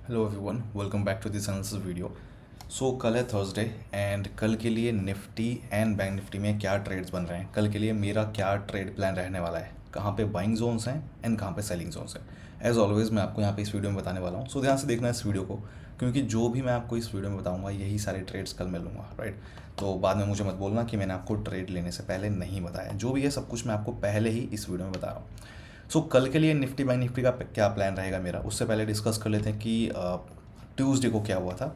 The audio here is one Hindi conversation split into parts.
Hello everyone, welcome back to this another video. So कल है थर्सडे एंड कल के लिए निफ्टी एंड बैंक निफ्टी में क्या ट्रेड्स बन रहे हैं, कल के लिए मेरा क्या ट्रेड प्लान रहने वाला है, कहाँ पे बाइंग जोन्स हैं एंड कहाँ पे सेलिंग जोन्स हैं। एज ऑलवेज मैं आपको यहाँ पे इस वीडियो में बताने वाला हूँ, सो ध्यान से देखना इस वीडियो को, क्योंकि जो भी मैं आपको इस वीडियो में बताऊँगा यही सारे ट्रेड्स कल मैं लूँगा, राइट। तो बाद में मुझे मत बोलना कि मैंने आपको ट्रेड लेने से पहले नहीं बताया। जो भी है सब कुछ मैं आपको पहले ही इस वीडियो में बता रहा हूँ। सो कल के लिए निफ्टी बैंक निफ्टी का क्या प्लान रहेगा मेरा, उससे पहले डिस्कस कर लेते हैं कि ट्यूसडे को क्या हुआ था।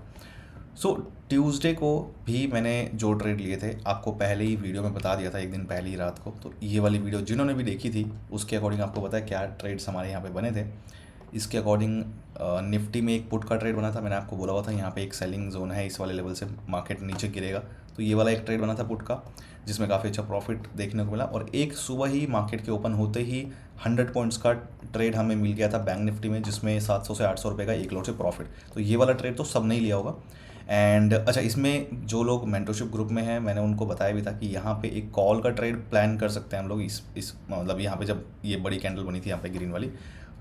सो ट्यूसडे को भी मैंने जो ट्रेड लिए थे आपको पहले ही वीडियो में बता दिया था, एक दिन पहले ही रात को। तो ये वाली वीडियो जिन्होंने भी देखी थी उसके अकॉर्डिंग आपको पता है क्या ट्रेड्स हमारे यहाँ पे बने थे। इसके अकॉर्डिंग निफ्टी में एक पुट का ट्रेड बना था, मैंने आपको बोला हुआ था यहाँ पे एक सेलिंग जोन है, इस वाले लेवल से मार्केट नीचे गिरेगा। तो ये वाला एक ट्रेड बना था पुट का, जिसमें काफ़ी अच्छा प्रॉफिट देखने को मिला। और एक सुबह ही मार्केट के ओपन होते ही 100 पॉइंट्स का ट्रेड हमें मिल गया था बैंक निफ्टी में, जिसमें 700 से 800 रुपये का एक लॉट से प्रॉफिट। तो ये वाला ट्रेड तो सब नहीं लिया होगा। एंड अच्छा, इसमें जो लोग मेंटरशिप ग्रुप में हैं मैंने उनको बताया भी था कि यहाँ पे एक कॉल का ट्रेड प्लान कर सकते हैं हम लोग। इस मतलब यहाँ पे जब ये बड़ी कैंडल बनी थी यहाँ पे ग्रीन वाली,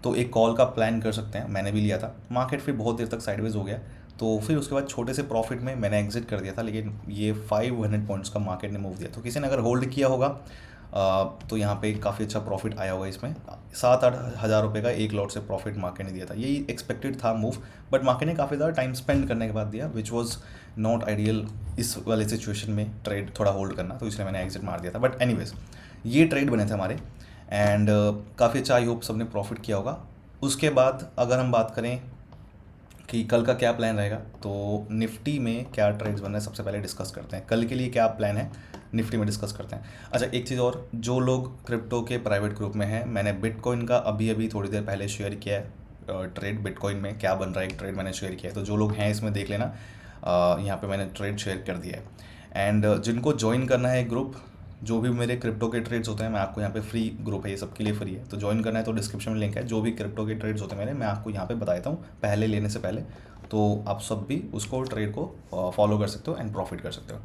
तो एक कॉल का प्लान कर सकते हैं। मैंने भी लिया था, मार्केट फिर बहुत देर तक साइडवेज हो गया, तो फिर उसके बाद छोटे से प्रॉफिट में मैंने एग्जिट कर दिया था। लेकिन ये 500 पॉइंट्स का मार्केट ने मूव दिया, तो किसी ने अगर होल्ड किया होगा तो यहाँ पे काफ़ी अच्छा प्रॉफिट आया होगा। इसमें 7-8 हज़ार रुपये का एक लॉट से प्रॉफिट मार्केट ने दिया था, यही एक्सपेक्टेड था मूव। बट मार्केट ने काफ़ी ज़्यादा टाइम स्पेंड करने के बाद दिया, विच वॉज नॉट आइडियल इस वाले सिचुएशन में ट्रेड थोड़ा होल्ड करना, तो इसलिए मैंने एग्जिट मार दिया था। बट एनीवेज ये ट्रेड बने थे हमारे एंड काफ़ी अच्छा, आई होप सबने प्रॉफिट किया होगा। उसके बाद अगर हम बात करें कि कल का क्या प्लान रहेगा, तो निफ्टी में क्या ट्रेड्स बन रहे हैं सबसे पहले डिस्कस करते हैं। कल के लिए क्या प्लान है निफ्टी में डिस्कस करते हैं। अच्छा, एक चीज़ और, जो लोग क्रिप्टो के प्राइवेट ग्रुप में हैं, मैंने बिटकॉइन का अभी अभी थोड़ी देर पहले शेयर किया है ट्रेड। बिटकॉइन में क्या बन रहा है एक ट्रेड मैंने शेयर किया है, तो जो लोग हैं इसमें देख लेना। यहाँ पे मैंने ट्रेड शेयर कर दिया है। एंड जिनको ज्वाइन करना है ग्रुप, जो भी मेरे क्रिप्टो के ट्रेड्स होते हैं, मैं आपको यहाँ पे फ्री ग्रुप है, ये सबके लिए फ्री है। तो ज्वाइन करना है तो डिस्क्रिप्शन में लिंक है। जो भी क्रिप्टो के ट्रेड्स होते हैं मेरे, मैं आपको यहाँ पे बता देता हूँ पहले लेने से पहले, तो आप सब भी उसको ट्रेड को फॉलो कर सकते हो एंड प्रॉफिट कर सकते हो।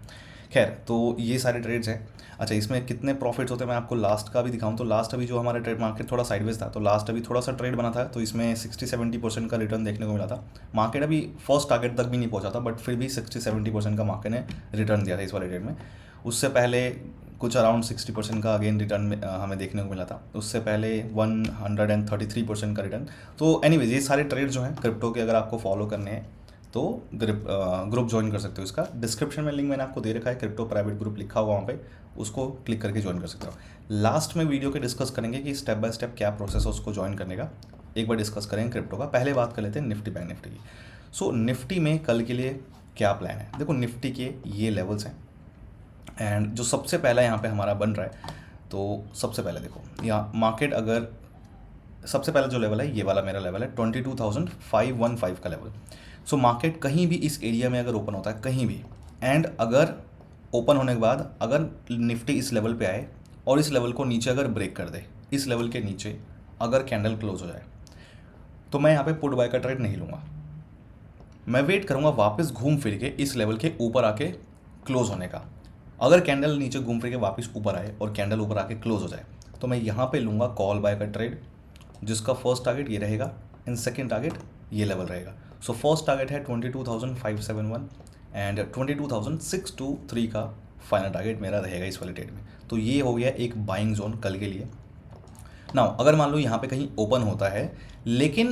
खैर, तो ये सारे ट्रेड्स हैं। अच्छा, इसमें कितने प्रॉफिट्स होते हैं मैं आपको लास्ट का भी दिखाऊं। तो लास्ट अभी जो हमारा ट्रेड मार्केट थोड़ा साइडवेज था, तो लास्ट अभी थोड़ा सा ट्रेड बना था, तो इसमें 60-70% का रिटर्न देखने को मिला था। मार्केट अभी फर्स्ट टारगेट तक भी नहीं पहुंचा था, बट फिर भी 60-70% का मार्केट ने रिटर्न दिया था इस वाले ट्रेड में। उससे पहले कुछ अराउंड 60% का अगेन रिटर्न में हमें देखने को मिला था। उससे पहले 133% का रिटर्न। तो एनीवेज ये सारे ट्रेड जो हैं क्रिप्टो के, अगर आपको फॉलो करने हैं तो ग्रुप ज्वाइन कर सकते हो। इसका डिस्क्रिप्शन में लिंक मैंने आपको दे रखा है, क्रिप्टो प्राइवेट ग्रुप लिखा हुआ वहाँ पे, उसको क्लिक करके ज्वाइन कर सकते हो। लास्ट में वीडियो के डिस्कस करेंगे कि स्टेप बाय स्टेप क्या प्रोसेस है उसको ज्वाइन करने का, एक बार डिस्कस करेंगे क्रिप्टो का। पहले बात कर लेते हैं निफ्टी बैंक निफ्टी की। सो निफ्टी में कल के लिए क्या प्लान है, देखो निफ्टी के ये लेवल्स हैं एंड जो सबसे पहला यहाँ पे हमारा बन रहा है, तो सबसे पहले देखो यहाँ मार्केट, अगर सबसे पहला जो लेवल है ये वाला मेरा लेवल है 22,515 का लेवल। सो मार्केट कहीं भी इस एरिया में अगर ओपन होता है कहीं भी, एंड अगर ओपन होने के बाद अगर निफ्टी इस लेवल पे आए और इस लेवल को नीचे अगर ब्रेक कर दे, इस लेवल के नीचे अगर कैंडल क्लोज हो जाए, तो मैं यहाँ पे पुट बाय का ट्रेड नहीं लूँगा। मैं वेट करूँगा वापस घूम फिर के इस लेवल के ऊपर आके क्लोज होने का। अगर कैंडल नीचे घूम फिर के वापस ऊपर आए और कैंडल ऊपर आके क्लोज हो जाए, तो मैं यहाँ पे लूँगा कॉल बाय का ट्रेड, जिसका फर्स्ट टारगेट ये रहेगा एंड सेकंड टारगेट ये लेवल रहेगा। सो फर्स्ट टारगेट है 22,571 एंड 22,623 का फाइनल टारगेट मेरा रहेगा इस वाले ट्रेड में। तो ये हो गया एक बाइंग जोन कल के लिए। नाउ अगर मान लो यहाँ पे कहीं ओपन होता है, लेकिन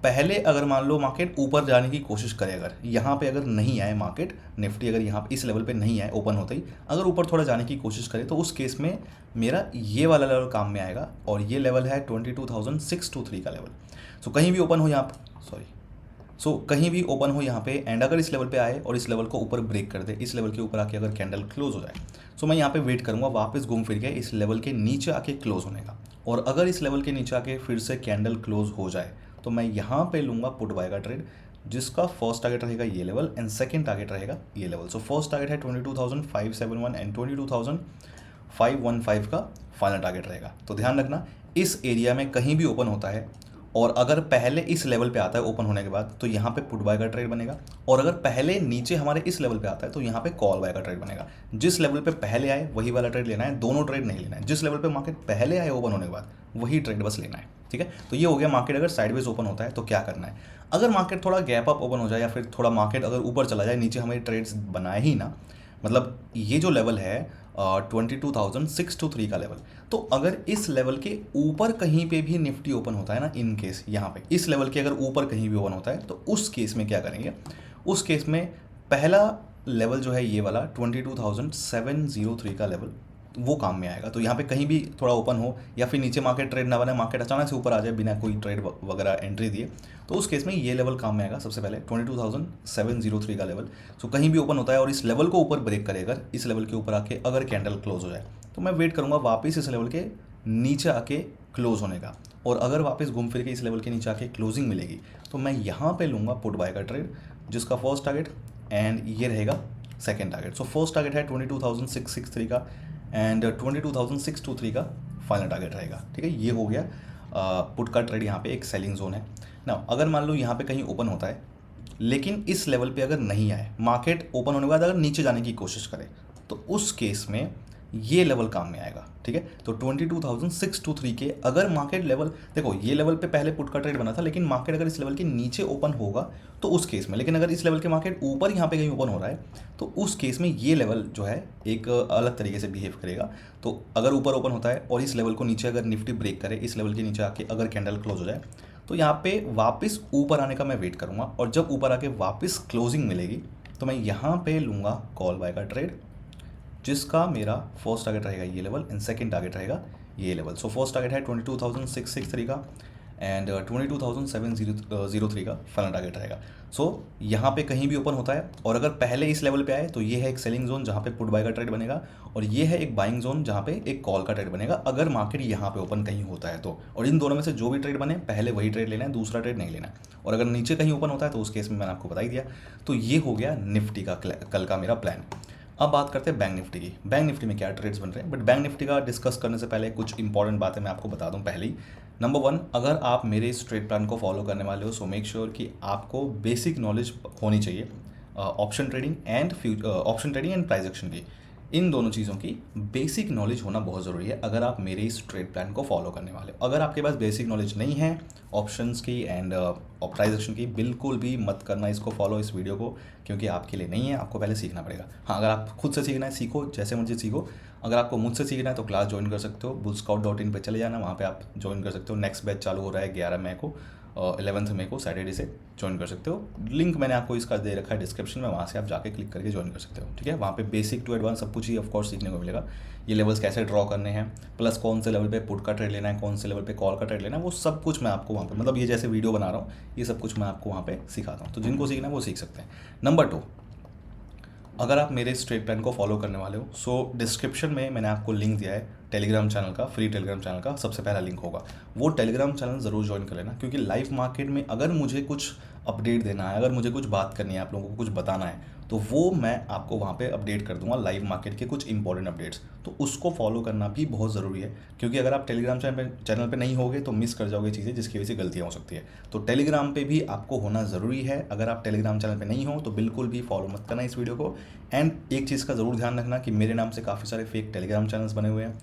पहले अगर मान लो मार्केट ऊपर जाने की कोशिश करे, अगर यहाँ पे अगर नहीं आए मार्केट निफ्टी, अगर यहाँ पे इस लेवल पे नहीं आए ओपन होते ही, अगर ऊपर थोड़ा जाने की कोशिश करे, तो उस केस में मेरा ये वाला लेवल काम में आएगा, और ये लेवल है 22,623 का लेवल। सो कहीं भी ओपन हो यहाँ पे, कहीं भी ओपन हो यहाँ पे, एंड अगर इस लेवल पे आए और इस लेवल को ऊपर ब्रेक कर दे, इस लेवल के ऊपर आके अगर कैंडल क्लोज हो जाए, सो मैं यहाँ पे वेट करूँगा वापस घूम फिर के इस लेवल के नीचे आके क्लोज होने का। और अगर इस लेवल के नीचे आके फिर से कैंडल क्लोज हो जाए, तो मैं यहाँ पे लूँगा पुट बाय का ट्रेड, जिसका फर्स्ट टारगेट रहेगा ये लेवल एंड सेकंड टारगेट रहेगा ये लेवल। सो फर्स्ट टारगेट है 22,571 एंड 22,515 का फाइनल टारगेट रहेगा। तो ध्यान रखना, इस एरिया में कहीं भी ओपन होता है और अगर पहले इस लेवल पे आता है ओपन होने के बाद तो यहाँ पे पुट बाय का ट्रेड बनेगा, और अगर पहले नीचे हमारे इस लेवल पे आता है तो यहाँ पे कॉल बाय का ट्रेड बनेगा। जिस लेवल पे पहले आए वही वाला ट्रेड लेना है, दोनों ट्रेड नहीं लेना है। जिस लेवल पे मार्केट पहले आए ओपन होने के बाद वही ट्रेड बस लेना है, ठीक है। तो ये हो गया मार्केट अगर साइडवेज ओपन होता है तो क्या करना है। अगर मार्केट थोड़ा गैप अप ओपन हो जाए या फिर थोड़ा मार्केट अगर ऊपर चला जाए, नीचे हमें ट्रेड्स बनाए ही ना, मतलब ये जो लेवल है 22,623 का लेवल, तो अगर इस लेवल के ऊपर कहीं पे भी निफ्टी ओपन होता है ना, इन केस यहाँ पे इस लेवल के अगर ऊपर कहीं भी ओपन होता है तो उस केस में क्या करेंगे, उस केस में पहला लेवल जो है ये वाला 22,703 का लेवल वो काम में आएगा। तो यहाँ पे कहीं भी थोड़ा ओपन हो या फिर नीचे मार्केट ट्रेड ना बने, मार्केट अचानक से ऊपर आ जाए बिना कोई ट्रेड वगैरह एंट्री दिए, तो उस केस में ये लेवल काम में आएगा। सबसे पहले 22,703 का लेवल, सो कहीं भी ओपन होता है और इस लेवल को ऊपर ब्रेक करे, अगर इस लेवल के ऊपर आके अगर कैंडल क्लोज हो जाए तो मैं वेट करूँगा वापस इस लेवल के नीचे आके क्लोज होने का, और अगर वापस घूम फिर के इस लेवल के नीचे आके क्लोजिंग मिलेगी तो मैं यहाँ पे लूँगा पुट बाय का ट्रेड, जिसका फर्स्ट टारगेट एंड ये रहेगा second target. So first target है 22,663 का एंड 22,623 का फाइनल टारगेट रहेगा, ठीक है। ये हो गया पुट का ट्रेड, यहाँ पे एक सेलिंग जोन है ना। अगर मान लो यहाँ पे कहीं ओपन होता है लेकिन इस लेवल पे अगर नहीं आए, मार्केट ओपन होने के बाद अगर नीचे जाने की कोशिश करे, तो उस केस में ये लेवल काम में आएगा, ठीक है। तो 22,623 के अगर मार्केट लेवल, देखो ये लेवल पे पहले पुट का ट्रेड बना था, लेकिन मार्केट अगर इस लेवल के नीचे ओपन होगा तो उस केस में, लेकिन अगर इस लेवल के मार्केट ऊपर यहाँ पे कहीं ओपन हो रहा है तो उस केस में ये लेवल जो है एक अलग तरीके से बिहेव करेगा। तो अगर ऊपर ओपन होता है और इस लेवल को नीचे अगर निफ्टी ब्रेक करे, इस लेवल के नीचे आके अगर कैंडल क्लोज हो जाए, तो यहाँ पे वापस ऊपर आने का मैं वेट करूँगा, और जब ऊपर आके वापस क्लोजिंग मिलेगी तो मैं यहाँ पे लूँगा कॉल बाय का ट्रेड, जिसका मेरा फर्स्ट टारगेट रहेगा ये लेवल एंड सेकंड टारगेट रहेगा ये लेवल। सो फर्स्ट टारगेट है 22,663 का एंड 22,703 का फाइनल टारगेट रहेगा। सो यहाँ पे कहीं भी ओपन होता है और अगर पहले इस लेवल पे आए तो ये है एक सेलिंग जोन जहाँ पे पुट बाय का ट्रेड बनेगा, और ये है एक बाइंग जोन जहाँ पे एक कॉल का ट्रेड बनेगा अगर मार्केट यहाँ पे ओपन कहीं होता है तो। और इन दोनों में से जो भी ट्रेड बने पहले वही ट्रेड लेना है, दूसरा ट्रेड नहीं लेना है। और अगर नीचे कहीं ओपन होता है तो उस केस में मैंने आपको बता ही दिया। तो ये हो गया निफ्टी का कल का मेरा प्लान। अब बात करते हैं बैंक निफ्टी की। बैंक निफ्टी में क्या ट्रेड्स बन रहे हैं, बट बैंक निफ्टी का डिस्कस करने से पहले कुछ इंपॉर्टेंट बातें मैं आपको बता दूं। पहली, नंबर 1, अगर आप मेरे इस ट्रेड प्लान को फॉलो करने वाले हो सो मेक श्योर कि आपको बेसिक नॉलेज होनी चाहिए option trading and price action की। इन दोनों चीज़ों की बेसिक नॉलेज होना बहुत ज़रूरी है अगर आप मेरे इस ट्रेड प्लान को फॉलो करने वाले हो। अगर आपके पास बेसिक नॉलेज नहीं है ऑप्शंस की एंड प्राइस एक्शन की, बिल्कुल भी मत करना इसको फॉलो, इस वीडियो को, क्योंकि आपके लिए नहीं है। आपको पहले सीखना पड़ेगा। हाँ, अगर आप खुद से सीखना है सीखो, जैसे मर्जी सीखो। अगर आपको मुझसे सीखना है तो क्लास ज्वाइन कर सकते हो, bullscout.in पे चले जाना, वहाँ पे आप ज्वाइन कर सकते हो। नेक्स्ट बैच चालू हो रहा है 11 मई को, 11 मई को सैटरडे से ज्वाइन कर सकते हो। लिंक मैंने आपको इसका दे रखा है डिस्क्रिप्शन में, वहाँ से आप जाके क्लिक करके ज्वाइन कर सकते हो, ठीक है। वहाँ पे बेसिक टू एडवांस सब कुछ ही ऑफकोर्स सीखने को मिलेगा। ये लेवल्स कैसे ड्रॉ करने हैं, प्लस कौन से लेवल पे पुट का ट्रेड लेना है, कौन से लेवल पे कॉल का ट्रेड लेना है, वो सब कुछ मैं आपको वहाँ पे, मतलब ये जैसे वीडियो बना रहा हूँ ये सब कुछ मैं आपको वहाँ पे सिखाता हूँ। तो जिनको सीखना है वो सीख सकते हैं। नंबर 2, अगर आप मेरे इस ट्रेड प्लान को फॉलो करने वाले हो सो डिस्क्रिप्शन में मैंने आपको लिंक दिया है टेलीग्राम चैनल का, फ्री टेलीग्राम चैनल का सबसे पहला लिंक होगा। वो टेलीग्राम चैनल ज़रूर ज्वाइन कर लेना, क्योंकि लाइव मार्केट में अगर मुझे कुछ अपडेट देना है, अगर मुझे कुछ बात करनी है, आप लोगों को कुछ बताना है, तो वो मैं आपको वहाँ पे अपडेट कर दूंगा, लाइव मार्केट के कुछ इंपॉर्टेंट अपडेट्स। तो उसको फॉलो करना भी बहुत ज़रूरी है, क्योंकि अगर आप टेलीग्राम चैनल पे नहीं होगे तो मिस कर जाओगे चीज़ें, जिसकी वजह से गलतियाँ हो सकती है। तो टेलीग्राम पे भी आपको होना ज़रूरी है। अगर आप टेलीग्राम चैनल पे नहीं हो तो बिल्कुल भी फॉलो मत करना इस वीडियो को। एंड एक चीज़ का ज़रूर ध्यान रखना कि मेरे नाम से काफ़ी सारे फेक टेलीग्राम चैनल्स बने हुए हैं,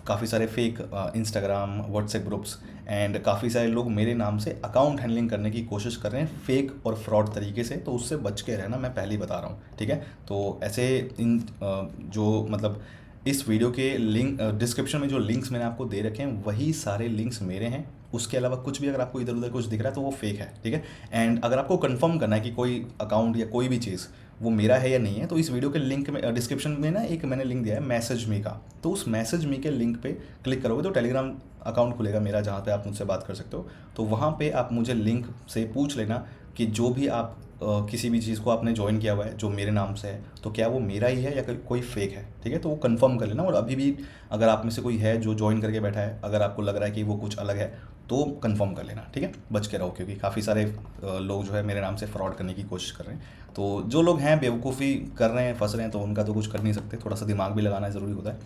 काफ़ी सारे fake Instagram WhatsApp groups, and काफ़ी सारे लोग मेरे नाम से अकाउंट हैंडलिंग करने की कोशिश कर रहे हैं फेक और फ्रॉड तरीके से। तो उससे बच के रहना, मैं पहले ही बता रहा हूँ, ठीक है। तो ऐसे इन जो मतलब इस वीडियो के लिंक डिस्क्रिप्शन में जो लिंक्स मैंने आपको दे रखे हैं वही सारे लिंक्स मेरे हैं। उसके अलावा कुछ भी अगर आपको इधर उधर कुछ दिख रहा है तो वो फेक है, ठीक है। एंड अगर आपको कंफर्म करना है कि कोई अकाउंट या कोई भी चीज़ वो मेरा है या नहीं है, तो इस वीडियो के लिंक में डिस्क्रिप्शन में ना एक मैंने लिंक दिया है मैसेज मी का। तो उस मैसेज मी के लिंक पे क्लिक करोगे तो टेलीग्राम अकाउंट खुलेगा मेरा, जहाँ पे आप मुझसे बात कर सकते हो। तो वहाँ पे आप मुझे लिंक से पूछ लेना कि जो भी आप किसी भी चीज़ को आपने ज्वाइन किया हुआ है जो मेरे नाम से है, तो क्या वो मेरा ही है या कोई फेक है, ठीक है। तो वो कंफर्म कर लेना। और अभी भी अगर आप में से कोई है जो ज्वाइन करके बैठा है, अगर आपको लग रहा है कि वो कुछ अलग है तो कंफर्म कर लेना, ठीक है। बच के रहो, क्योंकि काफ़ी सारे लोग जो है मेरे नाम से फ्रॉड करने की कोशिश कर रहे हैं। तो जो लोग हैं बेवकूफ़ी कर रहे हैं, फंस रहे हैं, तो उनका तो कुछ कर नहीं सकते, थोड़ा सा दिमाग भी लगाना ज़रूरी होता है।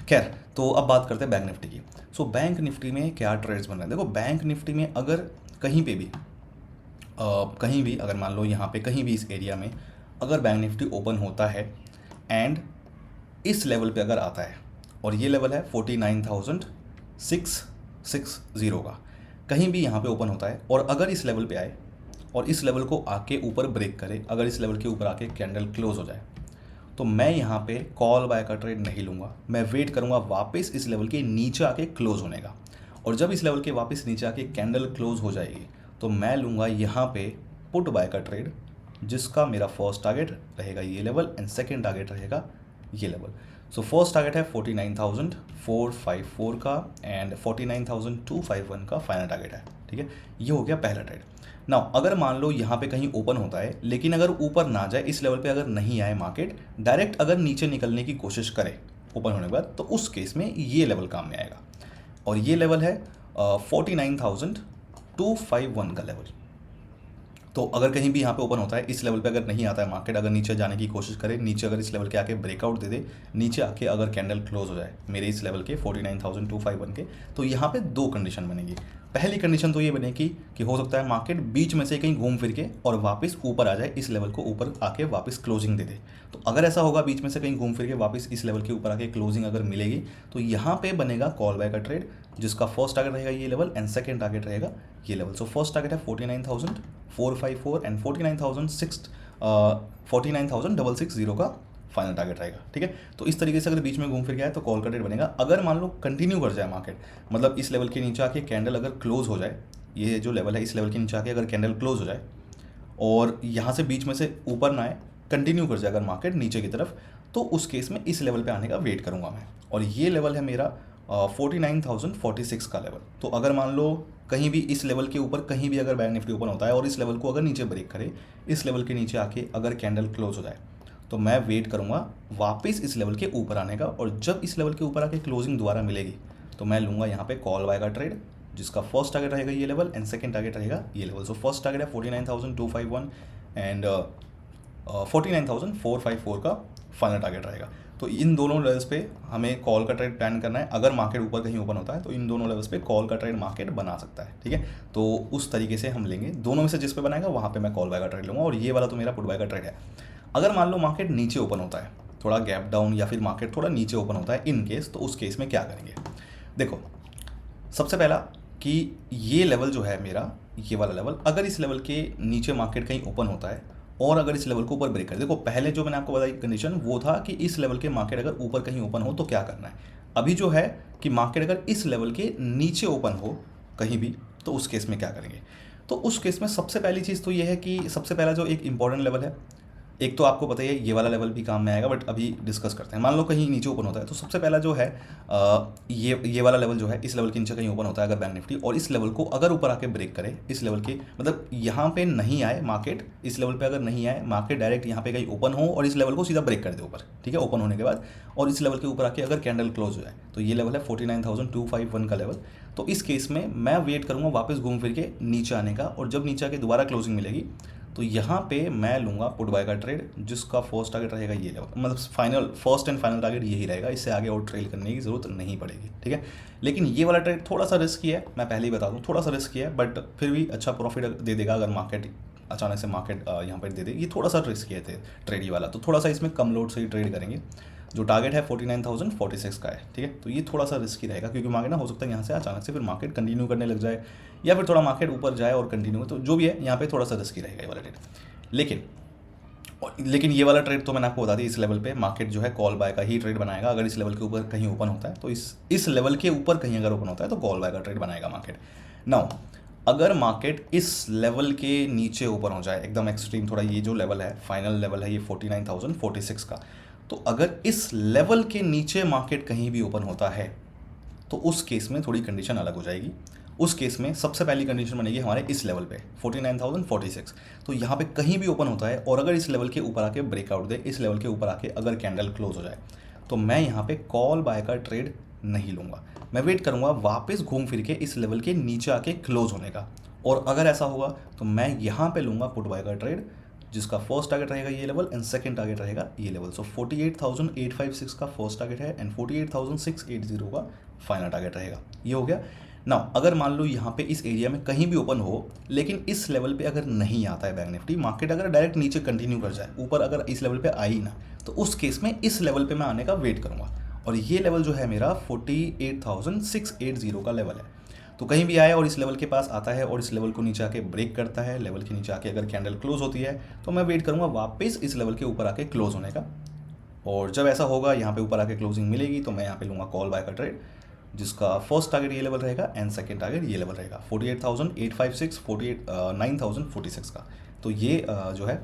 खैर, तो अब बात करते हैं बैंक निफ्टी की। सो बैंक निफ्टी में क्या ट्रेड्स बन रहे हैं। देखो, बैंक निफ्टी में अगर कहीं पे भी कहीं भी अगर मान लो यहाँ पे कहीं भी इस एरिया में अगर बैंक निफ्टी ओपन होता है एंड इस लेवल पे अगर आता है, और ये लेवल है 49,660 का, कहीं भी यहाँ पे ओपन होता है और अगर इस लेवल पे आए और इस लेवल को आके ऊपर ब्रेक करे, अगर इस लेवल के ऊपर आके कैंडल क्लोज हो जाए, तो मैं यहाँ पे कॉल बाय का ट्रेड नहीं लूँगा। मैं वेट करूँगा वापस इस लेवल के नीचे आके क्लोज होने का, और जब इस लेवल के वापस नीचे आके कैंडल क्लोज हो जाएगी तो मैं लूँगा यहाँ पे पुट बाय का ट्रेड, जिसका मेरा फर्स्ट टारगेट रहेगा ये लेवल एंड सेकेंड टारगेट रहेगा ये लेवल। सो फर्स्ट टारगेट है 49,454 का एंड 49,251 का फाइनल टारगेट है, ठीक है। ये हो गया पहला ट्रेड। नाउ अगर मान लो यहाँ पे कहीं ओपन होता है, लेकिन अगर ऊपर ना जाए, इस लेवल पे अगर नहीं आए मार्केट, डायरेक्ट अगर नीचे निकलने की कोशिश करे ओपन होने के बाद, तो उस केस में ये लेवल काम में आएगा, और ये लेवल है 49,251 का लेवल। तो अगर कहीं भी यहाँ पे ओपन होता है, इस लेवल पे अगर नहीं आता है मार्केट, अगर नीचे जाने की कोशिश करे, नीचे अगर इस लेवल के आके ब्रेकआउट दे दे, नीचे आके अगर कैंडल क्लोज हो जाए मेरे इस लेवल के 49,251 के, तो यहाँ पे दो कंडीशन बनेगी। पहली कंडीशन तो ये बनेगी कि हो सकता है मार्केट बीच में से कहीं घूम फिर के और वापस ऊपर आ जाए, इस लेवल को ऊपर आके वापस क्लोजिंग दे दे। तो अगर ऐसा होगा, बीच में से कहीं घूम फिर के वापस इस लेवल के ऊपर आके क्लोजिंग अगर मिलेगी, तो यहाँ पे बनेगा कॉल बाय का ट्रेड, जिसका फर्स्ट टारगेट रहेगा ये लेवल एंड सेकेंड टारगेट रहेगा ये लेवल। सो फर्स्ट टारगेट है 49,454 एंड 49,660 का फाइनल टारगेट रहेगा, ठीक है। तो इस तरीके से अगर बीच में घूम फिर गया है तो कॉल का ट्रेड बनेगा। अगर मान लो कंटिन्यू कर जाए मार्केट, मतलब इस लेवल के नीचे आके कैंडल अगर क्लोज हो जाए, ये जो लेवल है इस लेवल के नीचे आके अगर कैंडल क्लोज हो जाए और यहाँ से बीच में से ऊपर ना आए, कंटिन्यू कर जाए अगर मार्केट नीचे की तरफ, तो उस केस में इस लेवल पे आने का वेट करूँगा मैं, और ये लेवल है मेरा 49,046 का लेवल। तो अगर मान लो कहीं भी इस लेवल के ऊपर कहीं भी अगर बैंक निफ्टी ओपन होता है और इस लेवल को अगर नीचे ब्रेक करे, इस लेवल के नीचे आके अगर कैंडल क्लोज हो जाए, तो मैं वेट करूँगा वापस इस लेवल के ऊपर आने का, और जब इस लेवल के ऊपर आके क्लोजिंग दोबारा मिलेगी तो मैं लूँगा यहाँ पे कॉल बाय का ट्रेड, जिसका फर्स्ट टारगेट रहेगा ये लेवल एंड सेकंड टारगेट रहेगा ये लेवल। सो फर्स्ट टारगेट है 49,251 एंड 49,454 का फाइनल टारगेट रहेगा। तो इन दोनों लेवल्स पे हमें कॉल का ट्रेड प्लान करना है। अगर मार्केट ऊपर कहीं ओपन होता है तो इन दोनों लेवल्स पे कॉल का ट्रेड मार्केट बना सकता है, ठीक है। तो उस तरीके से हम लेंगे, दोनों में से जिस पे बनाएगा वहाँ पे मैं कॉल बाय का ट्रेड लूँगा, और ये वाला तो मेरा पुट बाय का ट्रेड है। अगर मान लो मार्केट नीचे ओपन होता है, थोड़ा गैप डाउन या फिर मार्केट थोड़ा नीचे ओपन होता है इन केस, तो उस केस में क्या करेंगे। देखो, सबसे पहला कि ये लेवल जो है मेरा, ये वाला लेवल, अगर इस लेवल के नीचे मार्केट कहीं ओपन होता है और अगर इस लेवल को ऊपर ब्रेक कर, देखो पहले जो मैंने आपको बताई कंडीशन वो था कि इस लेवल के मार्केट अगर ऊपर कहीं ओपन हो तो क्या करना है। अभी जो है कि मार्केट अगर इस लेवल के नीचे ओपन हो कहीं भी, तो उस केस में क्या करेंगे। तो उस केस में सबसे पहली चीज़ तो ये है कि सबसे पहला जो एक इंपॉर्टेंट लेवल है, एक तो आपको पता ही है ये वाला लेवल भी काम में आएगा, बट अभी डिस्कस करते हैं। मान लो कहीं नीचे ओपन होता है, तो सबसे पहला जो है ये वाला लेवल जो है, इस लेवल के नीचे कहीं ओपन होता है अगर बैंक निफ्टी, और इस लेवल को अगर ऊपर आके ब्रेक करे, इस लेवल के मतलब यहाँ पे नहीं आए मार्केट, इस लेवल पे अगर नहीं आए मार्केट, डायरेक्ट यहाँ पे कहीं ओपन हो और इस लेवल को सीधा ब्रेक कर दे ऊपर, ठीक है, ओपन होने के बाद, और इस लेवल के ऊपर आके अगर कैंडल क्लोज हो जाए, तो ये लेवल है 49,251 का लेवल। तो इस केस में मैं वेट करूँगा वापस घूम फिर के नीचे आने का, और जब नीचे आके दोबारा क्लोजिंग मिलेगी तो यहाँ पे मैं लूँगा पुट बाय का ट्रेड, जिसका फर्स्ट टारगेट रहेगा ये लेवल, मतलब फर्स्ट एंड फाइनल टारगेट यही रहेगा, इससे आगे और ट्रेल करने की ज़रूरत नहीं पड़ेगी, ठीक है। लेकिन ये वाला ट्रेड थोड़ा सा रिस्की है, मैं पहले ही बता दूँ, थोड़ा सा रिस्की है, बट फिर भी अच्छा प्रॉफिट दे देगा अगर मार्केट अचानक से मार्केट यहाँ पर दे दे। ये थोड़ा सा रिस्की है ट्रेड ये वाला, तो थोड़ा सा इसमें कम लोड से ही ट्रेड करेंगे। जो टारगेट है 49,046 का है, ठीक है। तो ये थोड़ा सा रिस्की रहेगा, क्योंकि मार्केट ना हो सकता है यहाँ से अचानक से फिर मार्केट कंटिन्यू करने लग जाए, या फिर थोड़ा मार्केट ऊपर जाए और कंटिन्यू, तो जो भी है यहाँ पे थोड़ा सा रिस्की रहेगा ये वाला ट्रेड। लेकिन ये वाला ट्रेड तो मैंने आपको बता दी, इस लेवल पे मार्केट जो है कॉल बाय का ही ट्रेड बनाएगा। अगर इस लेवल के ऊपर कहीं ओपन होता है, तो इस लेवल के ऊपर कहीं अगर ओपन होता है तो कॉल बाय का ट्रेड बनाएगा मार्केट। नाउ अगर मार्केट इस लेवल के नीचे ओपन हो जाए, एकदम एक्सट्रीम, थोड़ा ये जो लेवल है फाइनल लेवल है ये 49,046 का, तो अगर इस लेवल के नीचे मार्केट कहीं भी ओपन होता है तो उस केस में थोड़ी कंडीशन अलग हो जाएगी, उस केस में सबसे पहली कंडीशन बनेगी हमारे इस लेवल पे 49,046। तो यहाँ पे कहीं भी ओपन होता है और अगर इस लेवल के ऊपर आके ब्रेकआउट दे, इस लेवल के ऊपर आके अगर कैंडल क्लोज हो जाए, तो मैं यहाँ पे कॉल बाय का ट्रेड नहीं लूँगा। मैं वेट करूँगा वापस घूम फिर के इस लेवल के नीचे आके क्लोज होने का, और अगर ऐसा होगा तो मैं यहाँ पे लूँगा पुट बाय का ट्रेड, जिसका फर्स्ट टारगेट रहेगा ये लेवल एंड सेकंड टारगेट रहेगा ये लेवल। सो 48,856 का फर्स्ट टारगेट है एंड 48,680 का फाइनल टारगेट रहेगा। ये हो गया ना। अगर मान लो यहाँ पे इस एरिया में कहीं भी ओपन हो लेकिन इस लेवल पे अगर नहीं आता है बैंक निफ्टी, मार्केट अगर डायरेक्ट नीचे कंटिन्यू कर जाए, ऊपर अगर इस लेवल पे आई ना, तो उस केस में इस लेवल पे मैं आने का वेट करूँगा, और ये लेवल जो है मेरा 48,680 का लेवल है। तो कहीं भी आए और इस लेवल के पास आता है और इस लेवल को नीचे आके ब्रेक करता है, लेवल के नीचे आके अगर कैंडल क्लोज होती है, तो मैं वेट करूँगा वापस इस लेवल के ऊपर आके क्लोज होने का। और जब ऐसा होगा, यहाँ पे ऊपर आके क्लोजिंग मिलेगी, तो मैं यहाँ पे लूँगा कॉल बाय का ट्रेड, जिसका फर्स्ट टारगेट ये लेवल रहेगा एंड सेकंड टारगेट ये लेवल रहेगा 48,856, 9,046 का। तो ये जो है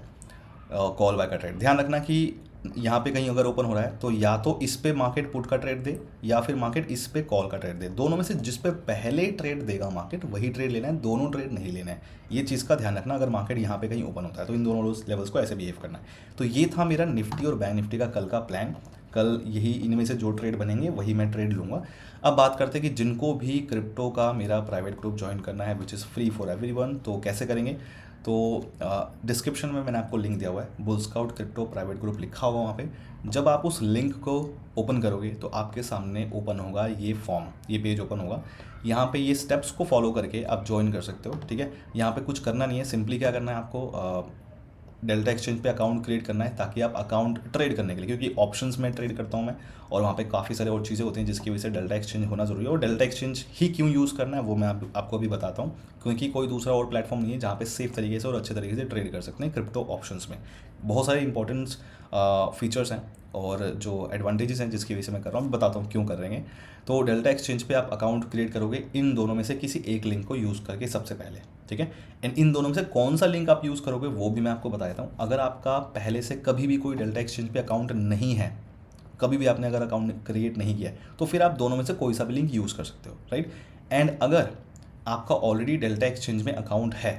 कॉल बाय का ट्रेड। ध्यान रखना कि यहाँ पे कहीं अगर ओपन हो रहा है तो या तो इस पे मार्केट पुट का ट्रेड दे या फिर मार्केट इस पे कॉल का ट्रेड दे, दोनों में से जिस पे पहले ट्रेड देगा मार्केट वही ट्रेड लेना है, दोनों ट्रेड नहीं लेना है। ये चीज़ का ध्यान रखना। अगर मार्केट यहाँ पे कहीं ओपन होता है तो इन दोनों लेवल्स को ऐसे बिहेव करना है। तो ये था मेरा निफ्टी और बैंक निफ्टी का कल का प्लान। कल यही इनमें से जो ट्रेड बनेंगे वही मैं ट्रेड लूँगा। अब बात करते हैं कि जिनको भी क्रिप्टो का मेरा प्राइवेट ग्रुप ज्वाइन करना है which is free for everyone, तो कैसे करेंगे। तो डिस्क्रिप्शन में मैंने आपको लिंक दिया हुआ है, bull scout crypto private group लिखा हुआ वहाँ पे। जब आप उस लिंक को ओपन करोगे तो आपके सामने ओपन होगा ये फॉर्म, ये पेज ओपन होगा। यहाँ पे ये स्टेप्स को फॉलो करके आप ज्वाइन कर सकते हो, ठीक है। यहाँ पे कुछ करना नहीं है, सिंपली क्या करना है आपको, डेल्टा एक्सचेंज पे अकाउंट क्रिएट करना है ताकि आप अकाउंट ट्रेड करने के लिए, क्योंकि ऑप्शंस में ट्रेड करता हूँ मैं और वहाँ पे काफ़ी सारे और चीज़ें होती हैं जिसकी वजह से डेल्टा एक्सचेंज होना जरूरी है। और डेल्टा एक्सचेंज ही क्यों यूज़ करना है वो मैं आपको अभी बताता हूँ, क्योंकि कोई दूसरा और प्लेटफॉर्म नहीं है जहाँ पे सेफ तरीके से और अच्छे तरीके से ट्रेड कर सकते हैं क्रिप्टो ऑप्शंस में। बहुत सारे इंपॉर्टेंट फीचर्स हैं और जो एडवांटेजेस हैं जिसकी वजह से मैं कर रहा हूँ, बताता हूँ क्यों कर रहे हैं। तो डेल्टा एक्सचेंज पे आप अकाउंट क्रिएट करोगे इन दोनों में से किसी एक लिंक को यूज़ करके सबसे पहले, ठीक है। एंड इन दोनों में से कौन सा लिंक आप यूज़ करोगे वो भी मैं आपको बता देता हूँ। अगर आपका पहले से कभी भी कोई डेल्टा एक्सचेंज पे अकाउंट नहीं है, कभी भी आपने अगर अकाउंट क्रिएट नहीं किया है, तो फिर आप दोनों में से कोई सा भी लिंक यूज़ कर सकते हो, राइट। एंड अगर आपका ऑलरेडी डेल्टा एक्सचेंज में अकाउंट है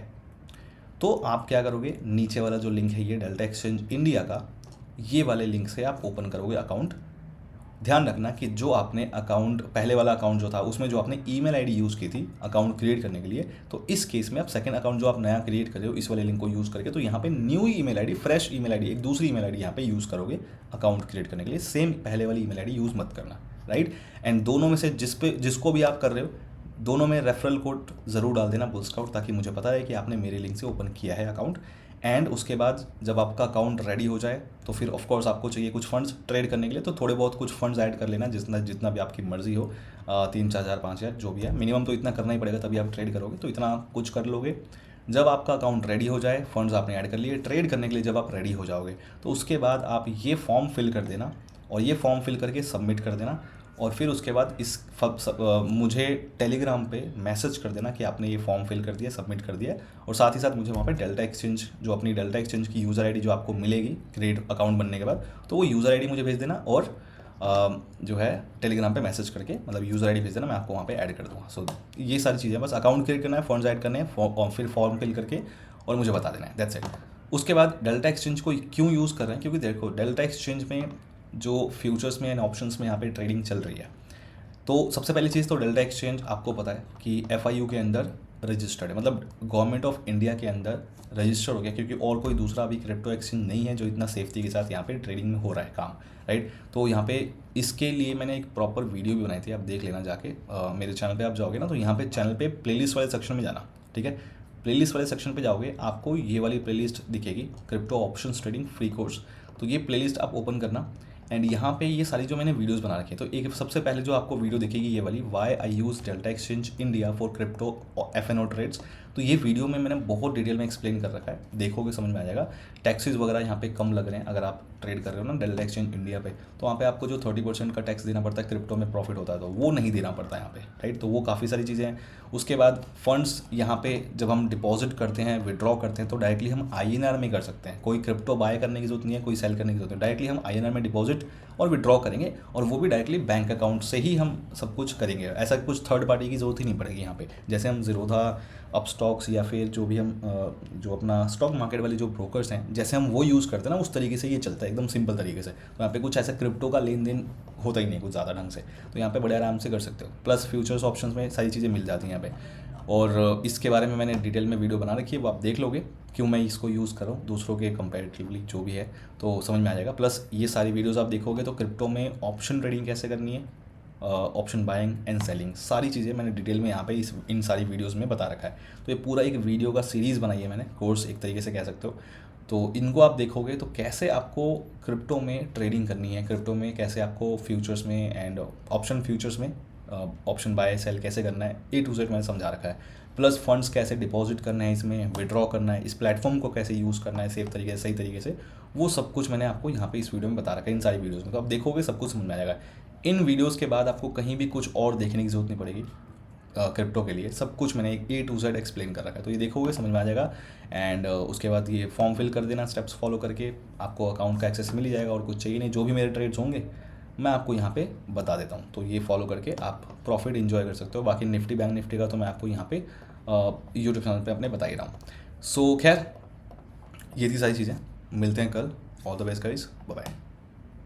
तो आप क्या करोगे, नीचे वाला जो लिंक है ये डेल्टा एक्सचेंज इंडिया का, ये वाले लिंक से आप ओपन करोगे अकाउंट। ध्यान रखना कि जो आपने अकाउंट, पहले वाला अकाउंट जो था उसमें जो आपने ईमेल आईडी यूज़ की थी अकाउंट क्रिएट करने के लिए, तो इस केस में आप सेकंड अकाउंट जो आप नया क्रिएट कर रहे हो इस वाले लिंक को यूज़ करके, तो यहाँ पे new email ID, fresh email ID, एक दूसरी ईमेल आईडी यहाँ पे यूज़ करोगे अकाउंट क्रिएट करने के लिए। सेम पहले वाली ईमेल आईडी यूज़ मत करना, राइट। एंड दोनों में से जिसको भी आप कर रहे हो दोनों में रेफरल कोड ज़रूर डाल देना बुल स्काउट, ताकि मुझे पता है कि आपने मेरे लिंक से ओपन किया है अकाउंट। एंड उसके बाद जब आपका अकाउंट रेडी हो जाए तो फिर ऑफ कोर्स आपको चाहिए कुछ फंड्स ट्रेड करने के लिए, तो थोड़े बहुत कुछ फंड्स ऐड कर लेना, जितना भी आपकी मर्जी हो, 3-4 हज़ार 5 हज़ार जो भी है, मिनिमम तो इतना करना ही पड़ेगा तभी आप ट्रेड करोगे, तो इतना कुछ कर लोगे। जब आपका अकाउंट रेडी हो जाए, फंड्स आपने ऐड कर लिए, ट्रेड करने के लिए जब आप रेडी हो जाओगे तो उसके बाद आप ये फॉर्म फिल कर देना और ये फॉर्म फिल करके सबमिट कर देना। और फिर उसके बाद मुझे टेलीग्राम पे मैसेज कर देना कि आपने ये फॉर्म फिल कर दिया, सबमिट कर दिया, और साथ ही साथ मुझे वहाँ पे डेल्टा एक्सचेंज, जो अपनी डेल्टा एक्सचेंज की यूज़र आईडी जो आपको मिलेगी क्रिएट अकाउंट बनने के बाद, तो वो यूज़र आईडी मुझे भेज देना और जो है टेलीग्राम पे मैसेज करके, मतलब यूज़र आईडी भेज देना, मैं आपको वहाँ पे ऐड कर दूँगा। सो ये सारी चीज़ें, बस अकाउंट क्रिएट करना है, फंड्स ऐड करने हैं और फिर फॉर्म फिल करके और मुझे बता देना है, दैट्स इट। उसके बाद डेल्टा एक्सचेंज को क्यों यूज़ कर रहे हैं, क्योंकि देखो डेल्टा एक्सचेंज में जो फ्यूचर्स में एंड ऑप्शंस में यहाँ पे ट्रेडिंग चल रही है, तो सबसे पहली चीज़ तो डेल्टा एक्सचेंज आपको पता है कि FIU के अंदर रजिस्टर्ड है, मतलब गवर्नमेंट ऑफ इंडिया के अंदर रजिस्टर हो गया, क्योंकि और कोई दूसरा अभी क्रिप्टो एक्सचेंज नहीं है जो इतना सेफ्टी के साथ यहाँ पे ट्रेडिंग में हो रहा है काम, राइट। तो यहाँ पे इसके लिए मैंने एक प्रॉपर वीडियो भी बनाई थी, आप देख लेना जाके, मेरे चैनल पे आप जाओगे ना तो यहाँ पे चैनल पे प्लेलिस्ट वाले सेक्शन में जाना, ठीक है। प्लेलिस्ट वाले सेक्शन पे जाओगे आपको ये वाली प्लेलिस्ट दिखेगी, crypto options trading free course, तो ये प्लेलिस्ट आप ओपन करना। एंड यहाँ पे ये सारी जो मैंने वीडियोस बना रखी है, तो एक सबसे पहले जो आपको वीडियो दिखेगी ये वाली, why I use Delta Exchange India for crypto FNO trades, तो ये वीडियो में मैंने बहुत डिटेल में एक्सप्लेन कर रखा है, देखोगे समझ में आ जाएगा। टैक्सेस वगैरह यहाँ पे कम लग रहे हैं अगर आप ट्रेड कर रहे हो ना डेल्टा एक्सचेंज इंडिया पे, तो वहाँ पे आपको जो 30% का टैक्स देना पड़ता है क्रिप्टो में प्रॉफिट होता है तो वो नहीं देना पड़ता है यहाँ पे, राइट। तो वो काफ़ी सारी चीज़ें हैं। उसके बाद फंड्स यहाँ पे जब हम डिपॉजिट करते हैं, विड्रॉ करते हैं, तो डायरेक्टली हम INR में कर सकते हैं, कोई क्रिप्टो बाय करने की जरूरत नहीं है, कोई सेल करने की जरूरत नहीं है, डायरेक्टली हम INR में डिपॉजिट और विड्रॉ करेंगे, और वो भी डायरेक्टली बैंक अकाउंट से ही हम सब कुछ करेंगे। ऐसा कुछ थर्ड पार्टी की ज़रूरत ही नहीं पड़ेगी यहाँ पे। जैसे हम ज़ीरोधा, अपस्टॉक्स या फिर जो भी हम जो अपना स्टॉक मार्केट वाले जो ब्रोकर्स हैं, जैसे हम वो यूज़ करते हैं ना, उस तरीके से ये चलता है एकदम सिंपल तरीके से। तो यहाँ पे कुछ ऐसा क्रिप्टो का लेन देन होता ही नहीं कुछ ज़्यादा ढंग से, तो यहाँ पे बड़े आराम से कर सकते हो। प्लस फ्यूचर्स ऑप्शंस में सारी चीज़ें मिल जाती हैं यहाँ पे, और इसके बारे में मैंने डिटेल में वीडियो बना रखी है, वो आप देख लोगे क्यों मैं इसको यूज़ कर रहा हूँ दूसरों के कंपैरेटिवली जो भी है, तो समझ में आ जाएगा। प्लस ये सारी वीडियोस आप देखोगे तो क्रिप्टो में ऑप्शन ट्रेडिंग कैसे करनी है, ऑप्शन बाइंग एंड सेलिंग, सारी चीज़ें मैंने डिटेल में यहाँ पे इन सारी वीडियोस में बता रखा है। तो ये पूरा एक वीडियो का सीरीज़ बनाई है मैंने, कोर्स एक तरीके से कह सकते हो। तो इनको आप देखोगे तो कैसे आपको क्रिप्टो में ट्रेडिंग करनी है, क्रिप्टो में कैसे आपको फ्यूचर्स में एंड ऑप्शन फ्यूचर्स में ऑप्शन बाय सेल कैसे करना है, A to Z मैंने समझा रखा है। प्लस फंड्स कैसे डिपॉजिट करना है, इसमें विड्रॉ करना है, इस प्लेटफॉर्म को कैसे यूज़ करना है सेफ तरीके से, सही तरीके से, वो सब कुछ मैंने आपको यहाँ पे इस वीडियो में बता रखा है, इन सारी वीडियोज़ में। तो आप देखोगे सब कुछ समझ में आ जाएगा। इन वीडियोज़ के बाद आपको कहीं भी कुछ और देखने की ज़रूरत नहीं पड़ेगी। क्रिप्टो के लिए सब कुछ मैंने एक A to Z एक्सप्लेन कर रखा है, तो ये देखोगे समझ में आ जाएगा। एंड उसके बाद ये फॉर्म फिल कर देना, स्टेप्स फॉलो करके आपको अकाउंट का एक्सेस मिल ही जाएगा, और कुछ चाहिए नहीं। जो भी मेरे ट्रेड्स होंगे मैं आपको यहाँ पे बता देता हूँ, तो ये फॉलो करके आप प्रॉफिट इन्जॉय कर सकते हो। बाकी निफ्टी बैंक निफ्टी का तो मैं आपको यहाँ पे यूट्यूब चैनल पे अपने बता ही रहा हूँ। सो खैर, ये थी सारी चीज़ें। मिलते हैं कल। All the best guys, bye bye.